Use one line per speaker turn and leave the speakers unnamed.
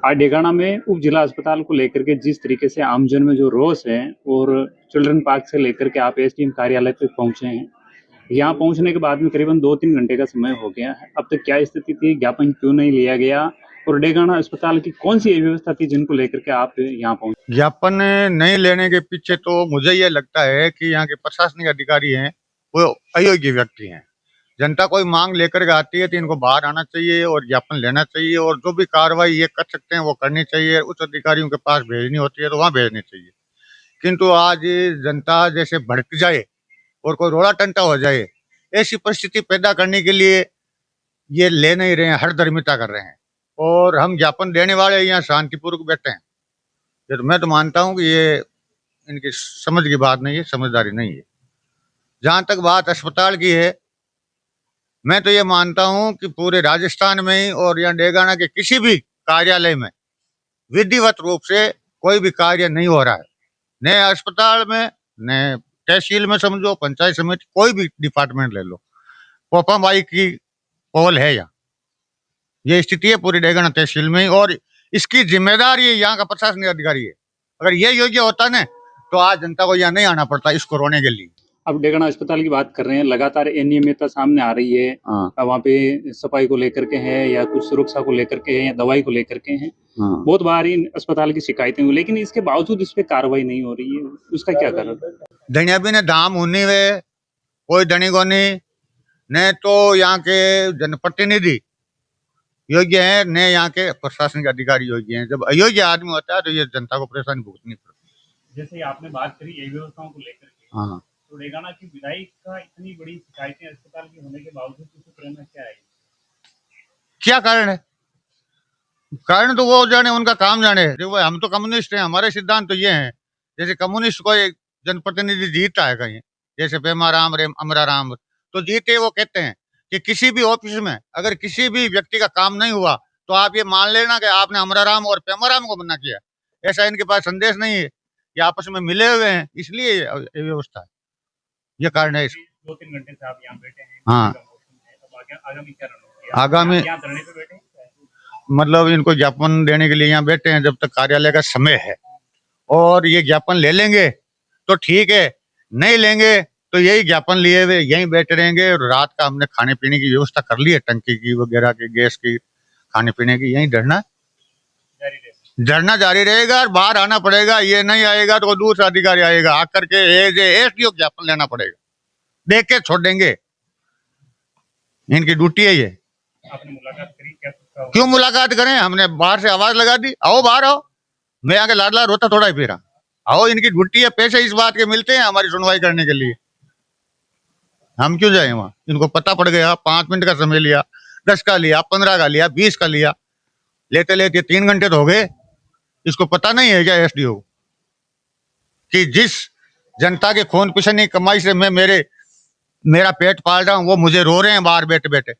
आज डेगाना में उप जिला अस्पताल को लेकर के जिस तरीके से आमजन में जो रोष है और चिल्ड्रन पार्क से लेकर के आप एसडीएम कार्यालय तक पहुंचे हैं। यहाँ पहुंचने के बाद में करीबन 2-3 घंटे का समय हो गया है। अब तक क्या स्थिति थी, ज्ञापन क्यों नहीं लिया गया और डेगाना अस्पताल की कौन सी व्यवस्था थी जिनको लेकर के आप यहाँ पहुंचे?
ज्ञापन नहीं लेने के पीछे तो मुझे ये लगता है कि यहाँ के प्रशासनिक अधिकारी हैं वो अयोग्य व्यक्ति हैं। जनता कोई मांग लेकर के आती है तो इनको बाहर आना चाहिए और ज्ञापन लेना चाहिए और जो भी कार्रवाई ये कर सकते हैं वो करनी चाहिए। उच्च अधिकारियों के पास भेजनी होती है तो वहाँ भेजनी चाहिए। किंतु आज जनता जैसे भड़क जाए और कोई रोड़ा टंटा हो जाए, ऐसी परिस्थिति पैदा करने के लिए ये ले नहीं रहे हैं, हठधर्मिता कर रहे हैं। और हम ज्ञापन देने वाले यहाँ शांतिपूर्वक बैठे हैं। ये तो मैं तो मानता हूँ कि ये इनकी समझ की बात नहीं है, समझदारी नहीं है। जहाँ तक बात अस्पताल की है, मैं तो ये मानता हूँ कि पूरे राजस्थान में ही और यहाँ डेगाना के किसी भी कार्यालय में विधिवत रूप से कोई भी कार्य नहीं हो रहा है। न अस्पताल में, न तहसील में, समझो पंचायत समिति, कोई भी डिपार्टमेंट ले लो, पोपाबाई की पोल है यहाँ। ये स्थिति है पूरी डेगाना तहसील में और इसकी जिम्मेदारी यहाँ का प्रशासनिक अधिकारी है। अगर ये योग्य होता ना तो आज जनता को यहाँ नहीं आना पड़ता इसको रोने के लिए।
अब डेगाना अस्पताल की बात कर रहे हैं, लगातार अनियमितता सामने आ रही है। वहाँ पे सफाई को लेकर के है या कुछ सुरक्षा को लेकर के है या दवाई को लेकर के है। बहुत बार इन अस्पताल की शिकायतें हुई, लेकिन इसके बावजूद इस पे कार्रवाई नहीं हो रही है। उसका क्या कारण है?
धनिया भी ने धाम होनी वे कोई धनी को नहीं, न तो यहाँ के जनप्रतिनिधि योग्य है, न यहाँ के प्रशासनिक अधिकारी योग्य हैं। जब अयोग्य आदमी होता है तो ये जनता को परेशानी भुगतनी पड़ती है।
जैसे आपने बात करी ये व्यवस्थाओं को लेकर के,
हाँ,
तो डेगाना की विधायक का इतनी बड़ी शिकायतें अस्पताल की होने के बावजूद उसे प्रेरणा क्या है?
क्या कारण है? कारण तो वो जाने, उनका काम जाने। देखो हम तो कम्युनिस्ट हैं, हमारे सिद्धांत तो ये हैं, जैसे कम्युनिस्ट को एक जनप्रतिनिधि जीता है कहीं, जैसे पेमाराम अमराराम, तो जीते वो कहते हैं कि किसी भी ऑफिस में अगर किसी भी व्यक्ति का काम नहीं हुआ तो आप ये मान लेना कि आपने अमराराम और पेमाराम को मना किया। ऐसा इनके पास संदेश नहीं है, ये आपस में मिले हुए हैं, इसलिए ये व्यवस्था है। ये कारण है।
2-3 घंटे से आप यहाँ बैठे हैं।
हाँ,
आगामी क्या रणनीति?
आगामी
यहाँ धरने पे बैठे हैं?
मतलब इनको ज्ञापन देने के लिए यहाँ बैठे हैं जब तक कार्यालय का समय है। और ये ज्ञापन ले लेंगे तो ठीक है, नहीं लेंगे तो यही ज्ञापन लिए हुए यहीं बैठे रहेंगे। और रात का हमने खाने पीने की व्यवस्था कर ली है, टंकी की वगैरह की, गैस की, खाने पीने की, यहीं धरना जारी रहेगा। और बाहर आना पड़ेगा, ये नहीं आएगा तो दूसरा अधिकारी आएगा, आकर के एसडीओ ज्ञापन लेना पड़ेगा, देख के छोड़ देंगे। इनकी ड्यूटी है ये।
आपने मुलाकात करी क्या?
क्यों मुलाकात करें? हमने बाहर से आवाज लगा दी, आओ बाहर आओ। मैं आके लाडला रोता थोड़ा ही फिरा, आओ। इनकी ड्यूटी है, पैसे इस बात के मिलते हैं हमारी सुनवाई करने के लिए। हम क्यों जाए वहां? इनको पता पड़ गया, 5 मिनट का समय लिया, 10 का लिया, 15 का लिया, 20 का लिया, लेते लेते 3 घंटे तो हो गए। इसको पता नहीं है क्या एसडीओ कि जिस जनता के खून पसीने की कमाई से मैं मेरा पेट पाल रहा हूँ, वो मुझे रो रहे हैं बाहर बैठे बैठे।